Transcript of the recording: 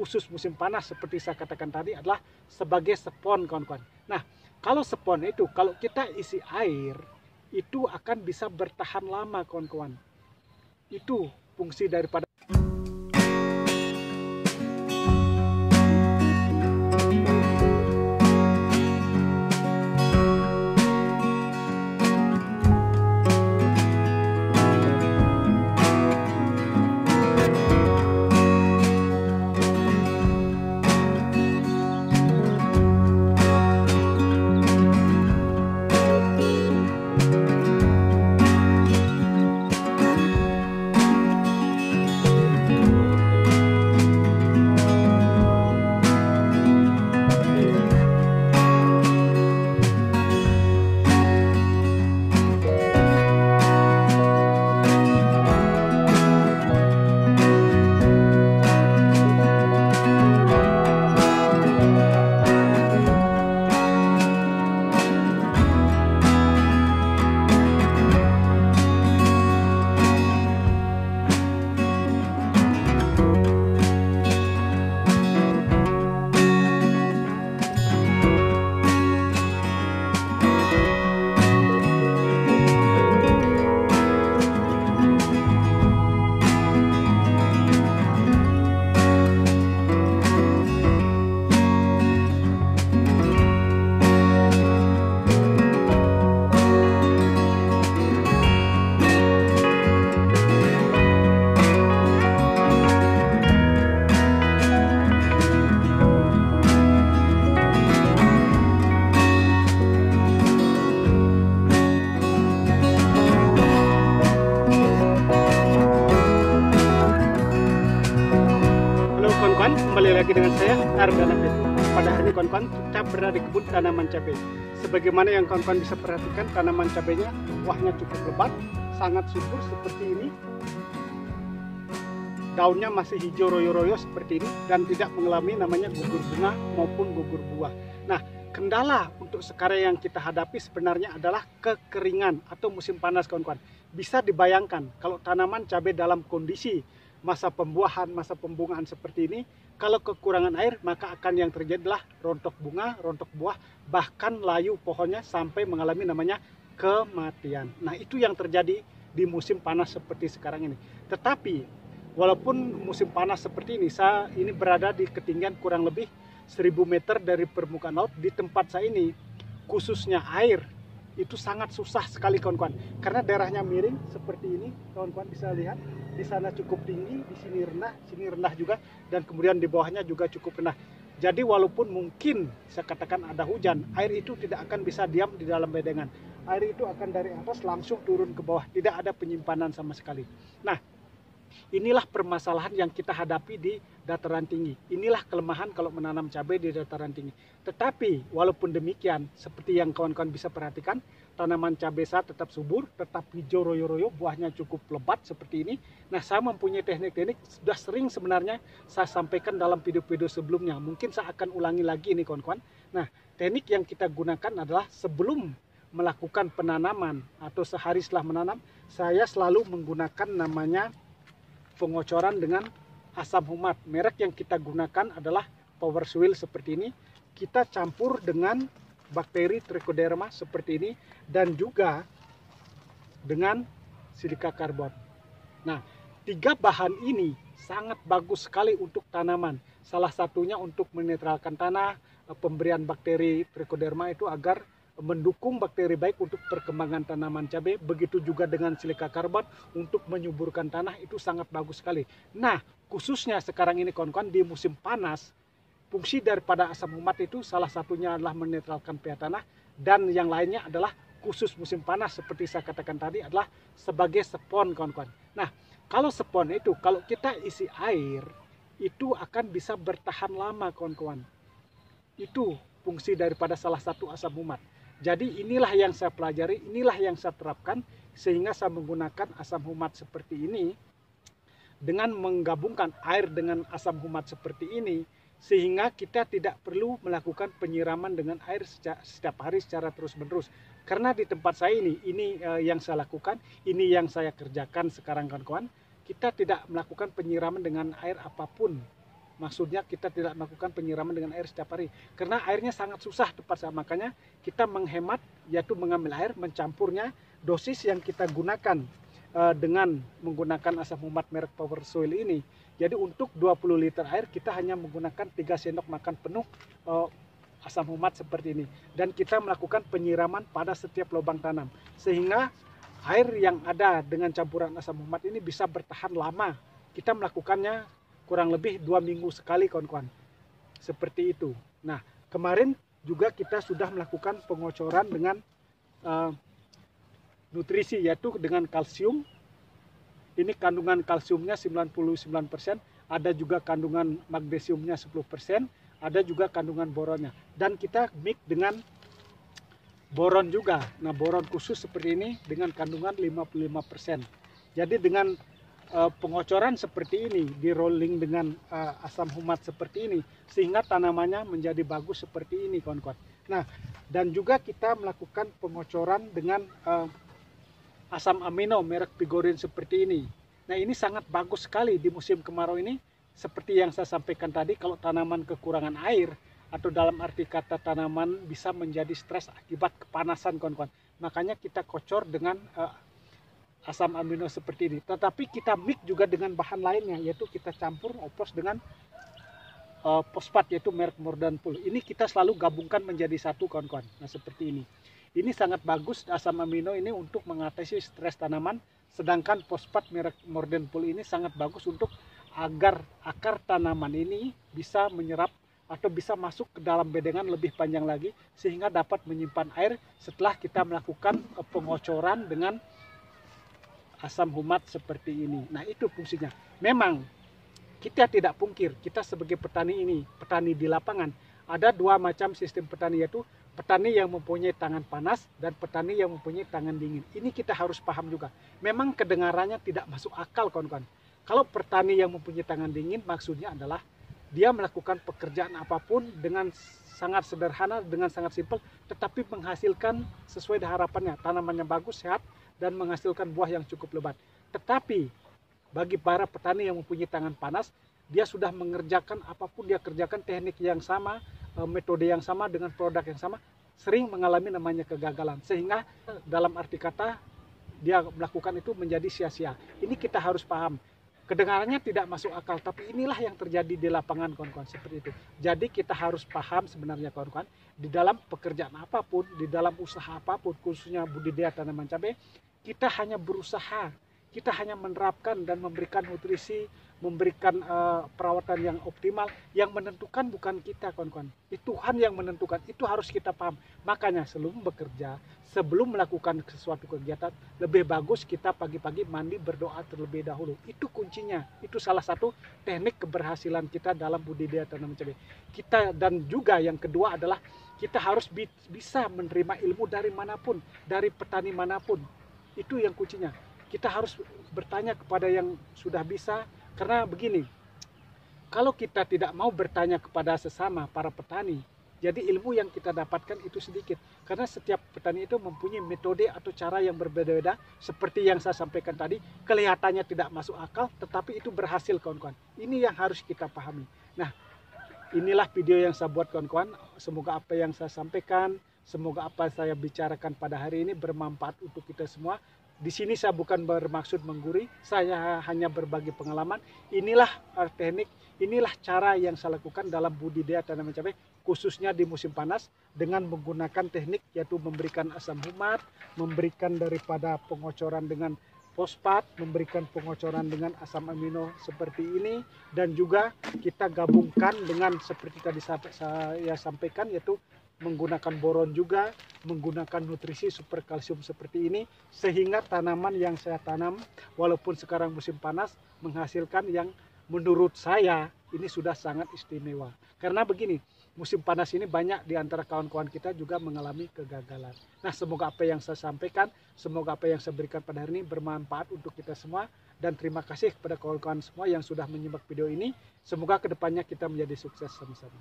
khusus musim panas seperti saya katakan tadi adalah sebagai spon, kawan-kawan. Nah, kalau spon itu kalau kita isi air itu akan bisa bertahan lama, kawan-kawan. Itu fungsi daripada kembali lagi dengan saya Ardan Abid. Pada hari ini kawan-kawan kita berada di kebun tanaman cabai. Sebagaimana yang kawan-kawan bisa perhatikan, tanaman cabainya buahnya cukup lebat, sangat subur seperti ini. Daunnya masih hijau royo-royo seperti ini dan tidak mengalami namanya gugur bunga maupun gugur buah. Nah, kendala untuk sekarang yang kita hadapi sebenarnya adalah kekeringan atau musim panas, kawan-kawan. Bisa dibayangkan kalau tanaman cabai dalam kondisi masa pembuahan, masa pembungaan seperti ini, kalau kekurangan air maka akan yang terjadi adalah rontok bunga, rontok buah, bahkan layu pohonnya sampai mengalami namanya kematian. Nah, itu yang terjadi di musim panas seperti sekarang ini. Tetapi walaupun musim panas seperti ini, saya ini berada di ketinggian kurang lebih 1000 meter dari permukaan laut. Di tempat saya ini khususnya air itu sangat susah sekali, kawan-kawan, karena daerahnya miring seperti ini. Kawan-kawan bisa lihat di sana cukup tinggi, di sini rendah juga, dan kemudian di bawahnya juga cukup rendah. Jadi walaupun mungkin saya katakan ada hujan, air itu tidak akan bisa diam di dalam bedengan. Air itu akan dari atas langsung turun ke bawah, tidak ada penyimpanan sama sekali. Nah, inilah permasalahan yang kita hadapi di dataran tinggi. Inilah kelemahan kalau menanam cabai di dataran tinggi. Tetapi walaupun demikian, seperti yang kawan-kawan bisa perhatikan, tanaman cabai saya tetap subur, tetap hijau royo-royo, buahnya cukup lebat seperti ini. Nah, saya mempunyai teknik-teknik, sudah sering sebenarnya saya sampaikan dalam video-video sebelumnya. Mungkin saya akan ulangi lagi ini, kawan-kawan. Nah, teknik yang kita gunakan adalah sebelum melakukan penanaman atau sehari setelah menanam, saya selalu menggunakan namanya pengocoran dengan asam humat. Merek yang kita gunakan adalah Power Soil seperti ini. Kita campur dengan bakteri Trichoderma seperti ini dan juga dengan silika karbon. Nah, 3 bahan ini sangat bagus sekali untuk tanaman. Salah satunya untuk menetralkan tanah, pemberian bakteri Trichoderma itu agar mendukung bakteri baik untuk perkembangan tanaman cabai. Begitu juga dengan silika karbon untuk menyuburkan tanah, itu sangat bagus sekali. Nah, khususnya sekarang ini, kawan-kawan, di musim panas, fungsi daripada asam humat itu salah satunya adalah menetralkan pH tanah, dan yang lainnya adalah khusus musim panas seperti saya katakan tadi adalah sebagai spon, kawan-kawan. Nah, kalau spon itu kalau kita isi air itu akan bisa bertahan lama, kawan-kawan. Itu fungsi daripada salah satu asam humat. Jadi inilah yang saya pelajari, inilah yang saya terapkan, sehingga saya menggunakan asam humat seperti ini. Dengan menggabungkan air dengan asam humat seperti ini, sehingga kita tidak perlu melakukan penyiraman dengan air setiap hari secara terus-menerus. Karena di tempat saya ini yang saya lakukan, ini yang saya kerjakan sekarang, kawan-kawan. Kita tidak melakukan penyiraman dengan air apapun. Maksudnya kita tidak melakukan penyiraman dengan air setiap hari. Karena airnya sangat susah tepat saat. Makanya kita menghemat, yaitu mengambil air, mencampurnya dosis yang kita gunakan dengan menggunakan asam humat merek Power Soil ini. Jadi untuk 20 liter air kita hanya menggunakan 3 sendok makan penuh asam humat seperti ini. Dan kita melakukan penyiraman pada setiap lubang tanam. Sehingga air yang ada dengan campuran asam humat ini bisa bertahan lama. Kita melakukannya kurang lebih 2 minggu sekali kawan-kawan. Seperti itu. Nah, kemarin juga kita sudah melakukan pengocoran dengan nutrisi, yaitu dengan kalsium. Ini kandungan kalsiumnya 99%, ada juga kandungan magnesiumnya 10%, ada juga kandungan boronnya. Dan kita mix dengan boron juga. Nah, boron khusus seperti ini dengan kandungan 55%. Jadi dengan pengocoran seperti ini, di rolling dengan asam humat seperti ini, sehingga tanamannya menjadi bagus seperti ini kawan-kawan. Nah, dan juga kita melakukan pengocoran dengan asam amino merek Pigorin seperti ini. Nah, ini sangat bagus sekali di musim kemarau ini. Seperti yang saya sampaikan tadi, kalau tanaman kekurangan air, atau dalam arti kata tanaman bisa menjadi stres akibat kepanasan kawan-kawan. Makanya kita kocor dengan asam amino seperti ini. Tetapi kita mix juga dengan bahan lainnya, yaitu kita campur oplos dengan fosfat, yaitu merek Mordan Pool. Ini kita selalu gabungkan menjadi satu kawan-kawan. Nah, seperti ini. Ini sangat bagus asam amino ini untuk mengatasi stres tanaman. Sedangkan fosfat merek Mordan Pool ini sangat bagus untuk agar akar tanaman ini bisa menyerap atau bisa masuk ke dalam bedengan lebih panjang lagi, sehingga dapat menyimpan air setelah kita melakukan pengocoran dengan asam humat seperti ini. Nah, itu fungsinya. Memang kita tidak pungkir, kita sebagai petani ini, petani di lapangan, ada 2 macam sistem petani, yaitu petani yang mempunyai tangan panas dan petani yang mempunyai tangan dingin. Ini kita harus paham juga. Memang kedengarannya tidak masuk akal kawan-kawan. Kalau petani yang mempunyai tangan dingin, maksudnya adalah dia melakukan pekerjaan apapun dengan sangat sederhana, dengan sangat simpel, tetapi menghasilkan sesuai dengan harapannya. Tanamannya bagus, sehat, dan menghasilkan buah yang cukup lebat. Tetapi bagi para petani yang mempunyai tangan panas, dia sudah mengerjakan apapun dia kerjakan, teknik yang sama, metode yang sama, dengan produk yang sama, sering mengalami namanya kegagalan. Sehingga dalam arti kata dia melakukan itu menjadi sia-sia. Ini kita harus paham. Kedengarannya tidak masuk akal, tapi inilah yang terjadi di lapangan kawan-kawan, seperti itu. Jadi kita harus paham sebenarnya kawan-kawan, di dalam pekerjaan apapun, di dalam usaha apapun, khususnya budidaya tanaman cabai, kita hanya berusaha, kita hanya menerapkan dan memberikan nutrisi, memberikan perawatan yang optimal. Yang menentukan bukan kita kawan-kawan, itu Tuhan yang menentukan. Itu harus kita paham. Makanya sebelum bekerja, sebelum melakukan sesuatu kegiatan, lebih bagus kita pagi-pagi mandi, berdoa terlebih dahulu. Itu kuncinya. Itu salah satu teknik keberhasilan kita dalam budidaya tanaman cabai kita. Dan juga yang kedua adalah kita harus bisa menerima ilmu dari manapun, dari petani manapun. Itu yang kuncinya. Kita harus bertanya kepada yang sudah bisa. Karena begini, kalau kita tidak mau bertanya kepada sesama para petani, jadi ilmu yang kita dapatkan itu sedikit. Karena setiap petani itu mempunyai metode atau cara yang berbeda-beda. Seperti yang saya sampaikan tadi, kelihatannya tidak masuk akal, tetapi itu berhasil kawan-kawan. Ini yang harus kita pahami. Nah, inilah video yang saya buat kawan-kawan. Semoga apa yang saya sampaikan, semoga apa yang saya bicarakan pada hari ini bermanfaat untuk kita semua. Di sini saya bukan bermaksud menggurui, saya hanya berbagi pengalaman. Inilah teknik, inilah cara yang saya lakukan dalam budidaya tanaman cabai, khususnya di musim panas, dengan menggunakan teknik yaitu memberikan asam humat, memberikan daripada pengocoran dengan fosfat, memberikan pengocoran dengan asam amino seperti ini, dan juga kita gabungkan dengan seperti tadi saya sampaikan, yaitu menggunakan boron juga, menggunakan nutrisi super kalsium seperti ini, sehingga tanaman yang saya tanam walaupun sekarang musim panas menghasilkan yang menurut saya ini sudah sangat istimewa. Karena begini, musim panas ini banyak di antara kawan-kawan kita juga mengalami kegagalan. Nah, semoga apa yang saya sampaikan, semoga apa yang saya berikan pada hari ini bermanfaat untuk kita semua, dan terima kasih kepada kawan-kawan semua yang sudah menyimak video ini. Semoga kedepannya kita menjadi sukses sama-sama.